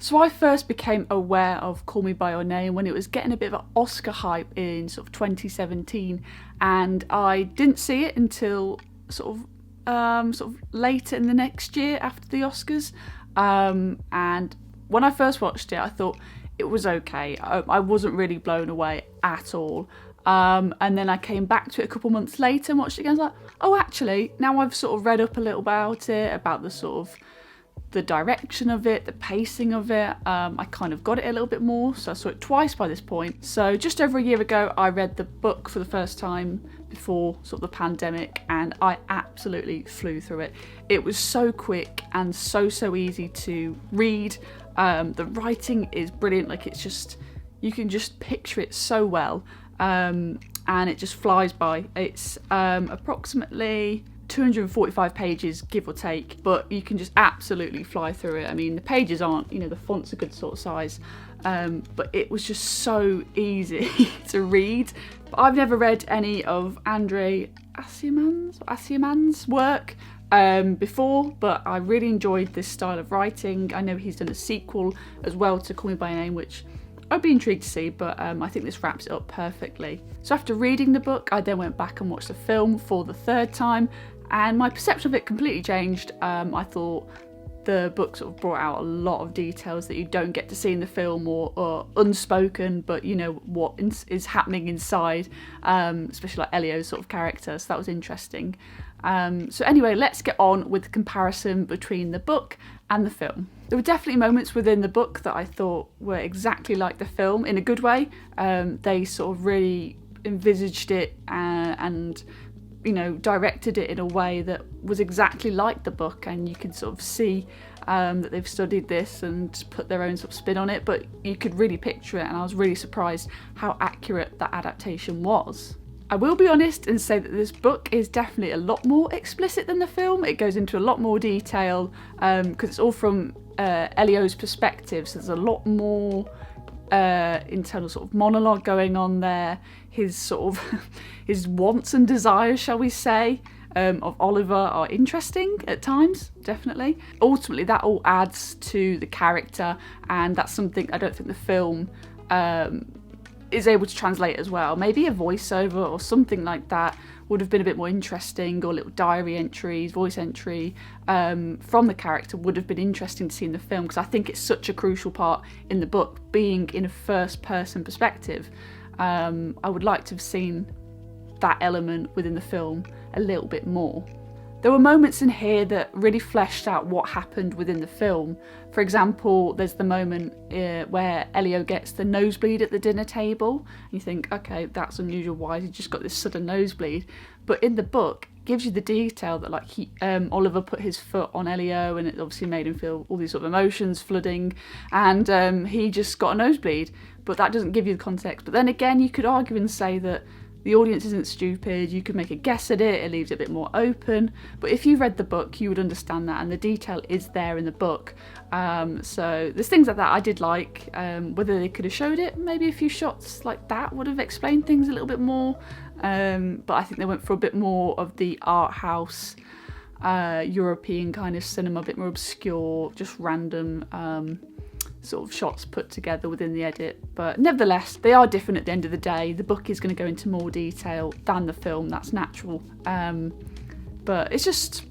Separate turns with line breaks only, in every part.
So I first became aware of Call Me By Your Name when it was getting a bit of an Oscar hype in sort of 2017, and I didn't see it until sort of later in the next year after the Oscars. And when I first watched it, I thought it was okay. I wasn't really blown away at all. And then I came back to it a couple months later and watched it again. I was like, oh, actually, now I've sort of read up a little about it, about the sort of the direction of it, the pacing of it. I kind of got it a little bit more, so I saw it twice by this point. So just over a year ago, I read the book for the first time before sort of the pandemic, and I absolutely flew through it. It was so quick and so easy to read. The writing is brilliant. Like, it's just, you can just picture it so well, and it just flies by. It's approximately 245 pages, give or take, but you can just absolutely fly through it. I mean, the pages aren't, the font's a good sort of size, but it was just so easy to read. But I've never read any of Andre Aciman's work before, but I really enjoyed this style of writing. I know he's done a sequel as well to Call Me By Your Name, which I'd be intrigued to see, but I think this wraps it up perfectly. So after reading the book, I then went back and watched the film for the third time, and my perception of it completely changed. I thought the book sort of brought out a lot of details that you don't get to see in the film, or unspoken, but what is happening inside, especially like Elio's sort of character, so that was interesting. So anyway, let's get on with the comparison between the book and the film. There were definitely moments within the book that I thought were exactly like the film in a good way. They sort of really envisaged it and directed it in a way that was exactly like the book, and you could sort of see that they've studied this and put their own sort of spin on it, but you could really picture it, and I was really surprised how accurate that adaptation was. I will be honest and say that this book is definitely a lot more explicit than the film. It goes into a lot more detail because it's all from Elio's perspective, so there's a lot more internal sort of monologue going on there. His sort of his wants and desires, shall we say, of Oliver are interesting at times, definitely. Ultimately, that all adds to the character, and that's something I don't think the film is able to translate as well. Maybe a voiceover or something like that would have been a bit more interesting, or little diary entries, voice entry from the character would have been interesting to see in the film, because I think it's such a crucial part in the book, being in a first person perspective. I would like to have seen that element within the film a little bit more. There were moments in here that really fleshed out what happened within the film. For example, there's the moment where Elio gets the nosebleed at the dinner table. And you think, okay, that's unusual. Why has he just got this sudden nosebleed? But in the book, it gives you the detail that Oliver put his foot on Elio, and it obviously made him feel all these sort of emotions flooding, and he just got a nosebleed. But that doesn't give you the context. But then again, you could argue and say that the audience isn't stupid, you could make a guess at it leaves it a bit more open. But if you read the book, you would understand that, and the detail is there in the book. So there's things like that I did like. Whether they could have showed it, maybe a few shots like that would have explained things a little bit more. But I think they went for a bit more of the art house, European kind of cinema, a bit more obscure, just random sort of shots put together within the edit. But nevertheless, they are different at the end of the day. The book is going to go into more detail than the film, that's natural. But it's just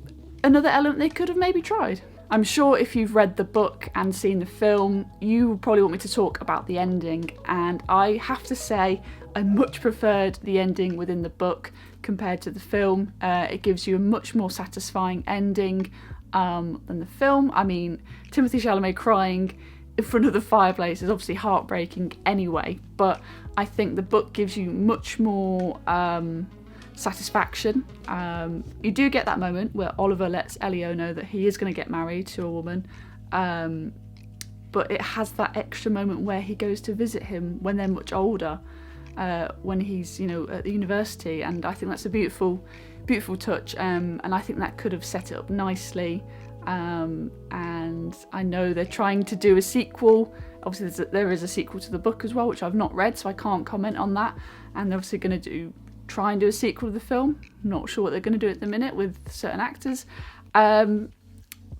another element they could have maybe tried. I'm sure if you've read the book and seen the film, you probably want me to talk about the ending, and I have to say I much preferred the ending within the book compared to the film. It gives you a much more satisfying ending than the film. I mean, Timothée Chalamet crying in front of the fireplace is obviously heartbreaking anyway, but I think the book gives you much more satisfaction. You do get that moment where Oliver lets Elio know that he is going to get married to a woman, but it has that extra moment where he goes to visit him when they're much older, when he's at the university, and I think that's a beautiful touch, and I think that could have set it up nicely. And I know they're trying to do a sequel. Obviously there is a sequel to the book as well, which I've not read, so I can't comment on that. And they're obviously going to try and do a sequel to the film. I'm not sure what they're going to do at the minute with certain actors.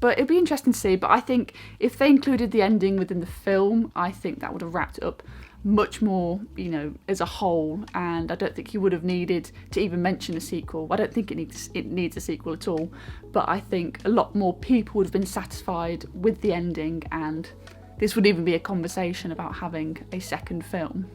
But it'd be interesting to see. But I think if they included the ending within the film, I think that would have wrapped it up much more, you know, as a whole. And I don't think you would have needed to even mention a sequel. I don't think it needs a sequel at all. But I think a lot more people would have been satisfied with the ending, and this would even be a conversation about having a second film.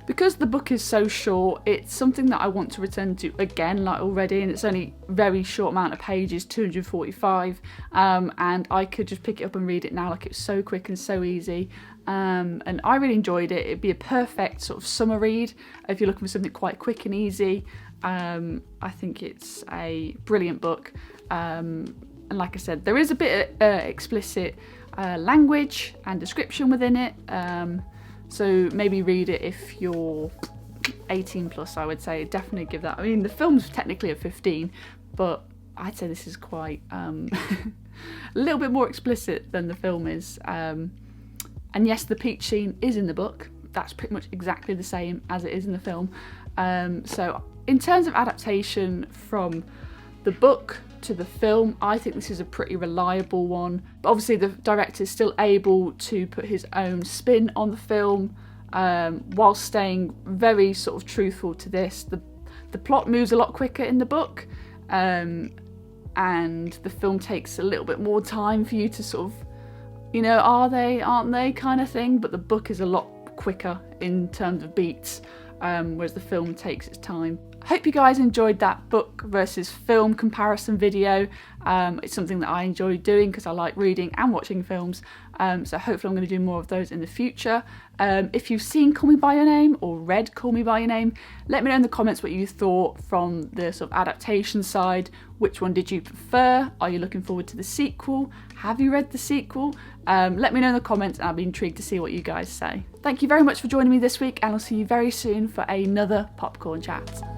Because the book is so short, it's something that I want to return to again, like already, and it's only a very short amount of pages, 245, and I could just pick it up and read it now. Like, it's so quick and so easy, and I really enjoyed it. It'd be a perfect sort of summer read if you're looking for something quite quick and easy. I think it's a brilliant book, and like I said, there is a bit of explicit language and description within it. So maybe read it if you're 18 plus, I would say. Definitely give that. I mean, the film's technically a 15, but I'd say this is quite a little bit more explicit than the film is. And yes, the peach scene is in the book. That's pretty much exactly the same as it is in the film. So in terms of adaptation from the book to the film, I think this is a pretty reliable one. But obviously the director is still able to put his own spin on the film, while staying very sort of truthful to this. The plot moves a lot quicker in the book, and the film takes a little bit more time for you to sort of, you know, are they, aren't they kind of thing. But the book is a lot quicker in terms of beats, whereas the film takes its time. I hope you guys enjoyed that book versus film comparison video. It's something that I enjoy doing because I like reading and watching films. So hopefully I'm going to do more of those in the future. If you've seen Call Me By Your Name or read Call Me By Your Name, let me know in the comments what you thought from the sort of adaptation side. Which one did you prefer? Are you looking forward to the sequel? Have you read the sequel? Let me know in the comments, and I'll be intrigued to see what you guys say. Thank you very much for joining me this week, and I'll see you very soon for another popcorn chat.